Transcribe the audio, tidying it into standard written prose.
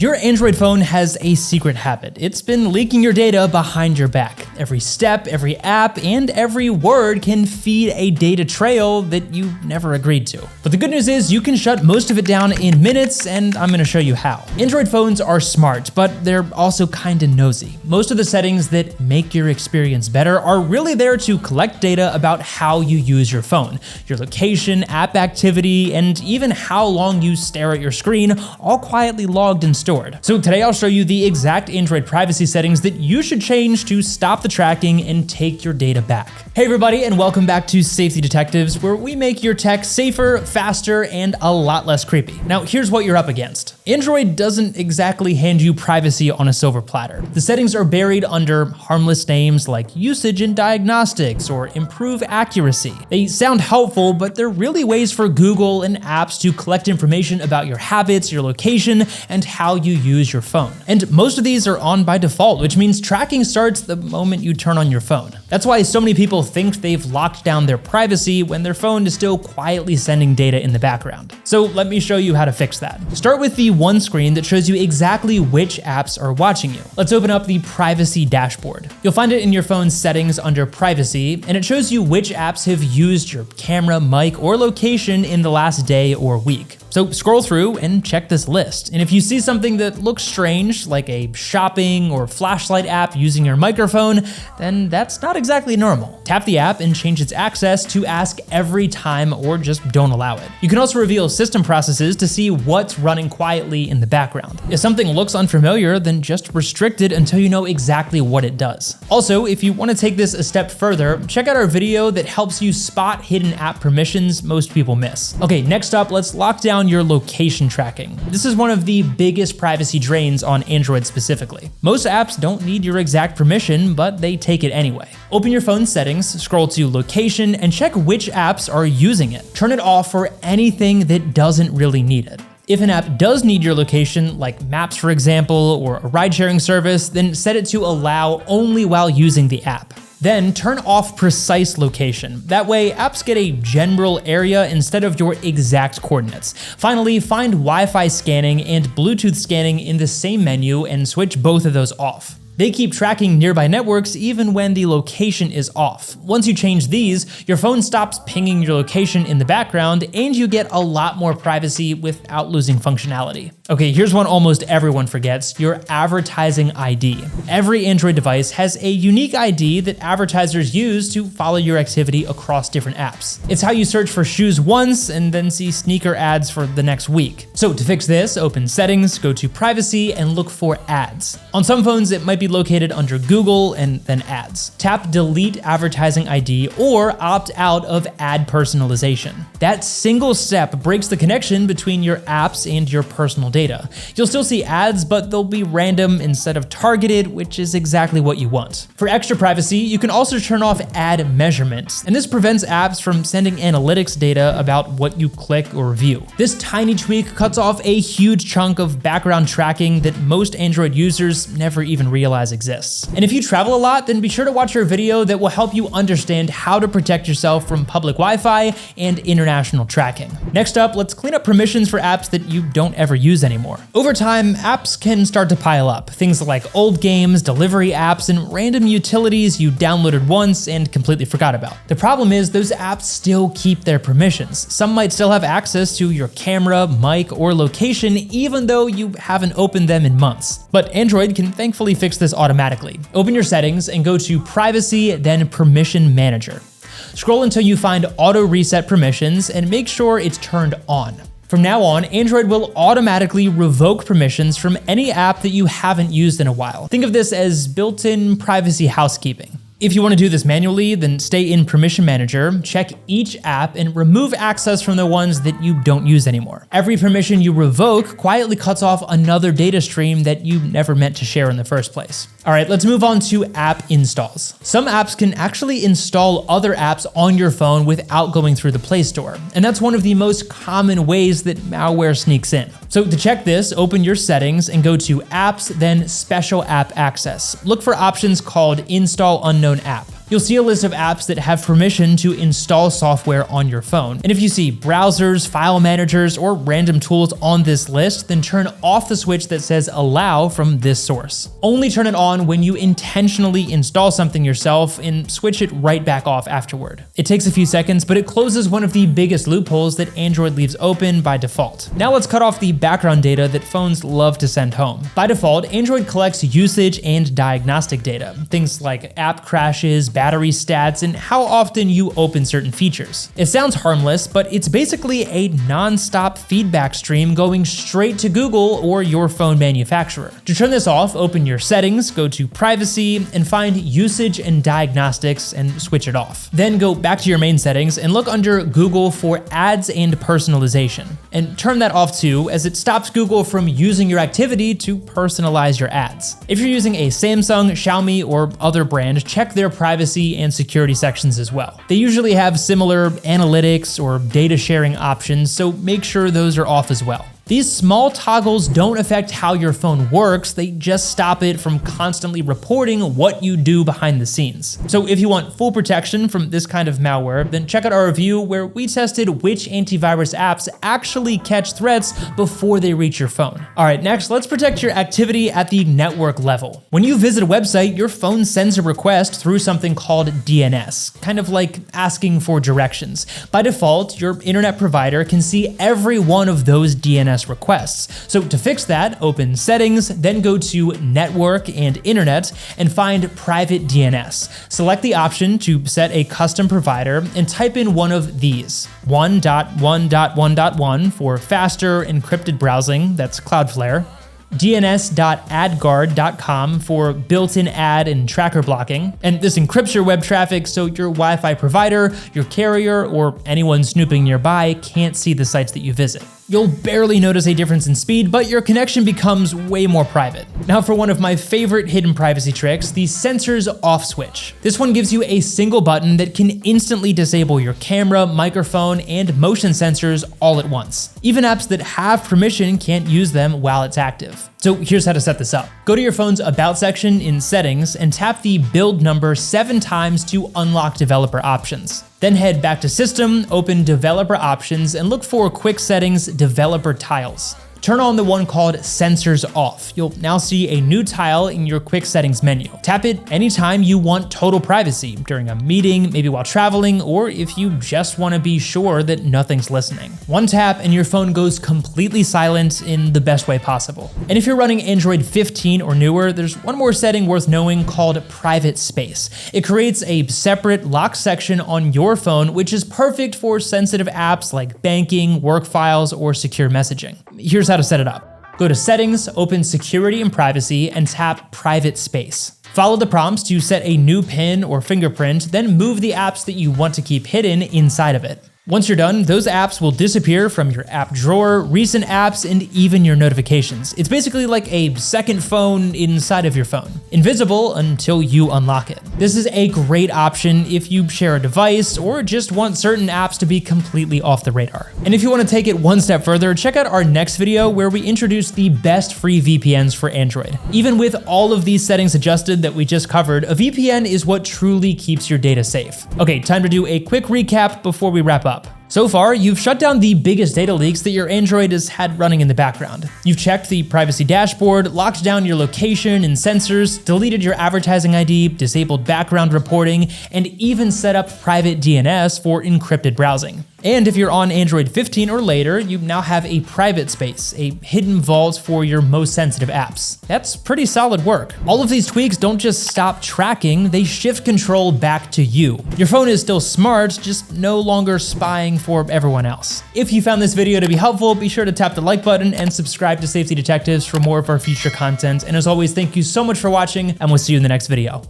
Your Android phone has a secret habit. It's been leaking your data behind your back. Every step, every app, and every word can feed a data trail that you never agreed to. But the good news is you can shut most of it down in minutes, and I'm gonna show you how. Android phones are smart, but they're also kinda nosy. Most of the settings that make your experience better are really there to collect data about how you use your phone. Your location, app activity, and even how long you stare at your screen, all quietly logged and stored. So today I'll show you the exact Android privacy settings that you should change to stop the tracking and take your data back. Hey everybody, and welcome back to Safety Detectives, where we make your tech safer, faster, and a lot less creepy. Now here's what you're up against. Android doesn't exactly hand you privacy on a silver platter. The settings are buried under harmless names like usage and diagnostics or improve accuracy. They sound helpful, but they're really ways for Google and apps to collect information about your habits, your location, and how you use your phone. And most of these are on by default, which means tracking starts the moment you turn on your phone. That's why so many people think they've locked down their privacy when their phone is still quietly sending data in the background. So let me show you how to fix that. Start with the one screen that shows you exactly which apps are watching you. Let's open up the privacy dashboard. You'll find it in your phone's settings under privacy, and it shows you which apps have used your camera, mic, or location in the last day or week. So scroll through and check this list. And if you see something that looks strange, like a shopping or flashlight app using your microphone, then that's not exactly normal. Tap the app and change its access to ask every time or just don't allow it. You can also reveal system processes to see what's running quietly in the background. If something looks unfamiliar, then just restrict it until you know exactly what it does. Also, if you want to take this a step further, check out our video that helps you spot hidden app permissions most people miss. Okay, next up, let's lock down your location tracking. This is one of the biggest privacy drains on Android specifically. Most apps don't need your exact permission, but they take it anyway. Open your phone settings, scroll to location, and check which apps are using it. Turn it off for anything that doesn't really need it. If an app does need your location, like Maps for example, or a ride-sharing service, then set it to allow only while using the app. Then turn off precise location. That way, apps get a general area instead of your exact coordinates. Finally, find Wi-Fi scanning and Bluetooth scanning in the same menu and switch both of those off. They keep tracking nearby networks even when the location is off. Once you change these, your phone stops pinging your location in the background and you get a lot more privacy without losing functionality. Okay, here's one almost everyone forgets, your advertising ID. Every Android device has a unique ID that advertisers use to follow your activity across different apps. It's how you search for shoes once and then see sneaker ads for the next week. So to fix this, open Settings, go to Privacy, and look for Ads. On some phones, it might be located under Google and then Ads. Tap Delete Advertising ID or opt out of ad personalization. That single step breaks the connection between your apps and your personal data. You'll still see ads, but they'll be random instead of targeted, which is exactly what you want. For extra privacy, you can also turn off ad measurements, and this prevents apps from sending analytics data about what you click or view. This tiny tweak cuts off a huge chunk of background tracking that most Android users never even realize exists. And if you travel a lot, then be sure to watch our video that will help you understand how to protect yourself from public Wi-Fi and international tracking. Next up, let's clean up permissions for apps that you don't ever use anymore. Over time, apps can start to pile up. Things like old games, delivery apps, and random utilities you downloaded once and completely forgot about. The problem is those apps still keep their permissions. Some might still have access to your camera, mic, or location even though you haven't opened them in months. But Android can thankfully fix this automatically. Open your settings and go to Privacy, then Permission Manager. Scroll until you find Auto Reset Permissions and make sure it's turned on. From now on, Android will automatically revoke permissions from any app that you haven't used in a while. Think of this as built-in privacy housekeeping. If you want to do this manually, then stay in Permission Manager, check each app, and remove access from the ones that you don't use anymore. Every permission you revoke quietly cuts off another data stream that you never meant to share in the first place. All right, let's move on to app installs. Some apps can actually install other apps on your phone without going through the Play Store, and that's one of the most common ways that malware sneaks in. So to check this, open your settings and go to Apps, then Special App Access. Look for options called Install Unknown App. You'll see a list of apps that have permission to install software on your phone. And if you see browsers, file managers, or random tools on this list, then turn off the switch that says allow from this source. Only turn it on when you intentionally install something yourself and switch it right back off afterward. It takes a few seconds, but it closes one of the biggest loopholes that Android leaves open by default. Now let's cut off the background data that phones love to send home. By default, Android collects usage and diagnostic data, things like app crashes, battery stats, and how often you open certain features. It sounds harmless, but it's basically a non-stop feedback stream going straight to Google or your phone manufacturer. To turn this off, open your settings, go to privacy, and find usage and diagnostics and switch it off. Then go back to your main settings and look under Google for ads and personalization. And turn that off too, as it stops Google from using your activity to personalize your ads. If you're using a Samsung, Xiaomi, or other brand, check their privacy and security sections as well. They usually have similar analytics or data sharing options, so make sure those are off as well. These small toggles don't affect how your phone works, they just stop it from constantly reporting what you do behind the scenes. So if you want full protection from this kind of malware, then check out our review where we tested which antivirus apps actually catch threats before they reach your phone. All right, next, let's protect your activity at the network level. When you visit a website, your phone sends a request through something called DNS, kind of like asking for directions. By default, your internet provider can see every one of those DNS requests. So to fix that, open Settings, then go to Network and Internet and find Private DNS. Select the option to set a custom provider and type in one of these. 1.1.1.1 for faster encrypted browsing, that's Cloudflare. DNS.adguard.com for built-in ad and tracker blocking. And this encrypts your web traffic so your Wi-Fi provider, your carrier, or anyone snooping nearby can't see the sites that you visit. You'll barely notice a difference in speed, but your connection becomes way more private. Now for one of my favorite hidden privacy tricks, the sensors off switch. This one gives you a single button that can instantly disable your camera, microphone, and motion sensors all at once. Even apps that have permission can't use them while it's active. So here's how to set this up. Go to your phone's About section in Settings and tap the build number 7 times to unlock developer options. Then head back to System, open Developer Options, and look for Quick Settings Developer Tiles. Turn on the one called Sensors Off. You'll now see a new tile in your quick settings menu. Tap it anytime you want total privacy, during a meeting, maybe while traveling, or if you just want to be sure that nothing's listening. One tap and your phone goes completely silent in the best way possible. And if you're running Android 15 or newer, there's one more setting worth knowing called Private Space. It creates a separate locked section on your phone, which is perfect for sensitive apps like banking, work files, or secure messaging. Here's how to set it up. Go to Settings, open Security and Privacy, and tap Private Space. Follow the prompts to set a new PIN or fingerprint, then move the apps that you want to keep hidden inside of it. Once you're done, those apps will disappear from your app drawer, recent apps, and even your notifications. It's basically like a second phone inside of your phone. Invisible until you unlock it. This is a great option if you share a device or just want certain apps to be completely off the radar. And if you want to take it one step further, check out our next video where we introduce the best free VPNs for Android. Even with all of these settings adjusted that we just covered, a VPN is what truly keeps your data safe. Okay, time to do a quick recap before we wrap up. So far, you've shut down the biggest data leaks that your Android has had running in the background. You've checked the privacy dashboard, locked down your location and sensors, deleted your advertising ID, disabled background reporting, and even set up Private DNS for encrypted browsing. And if you're on Android 15 or later, you now have a private space, a hidden vault for your most sensitive apps. That's pretty solid work. All of these tweaks don't just stop tracking, they shift control back to you. Your phone is still smart, just no longer spying for everyone else. If you found this video to be helpful, be sure to tap the like button and subscribe to Safety Detectives for more of our future content. And as always, thank you so much for watching, and we'll see you in the next video.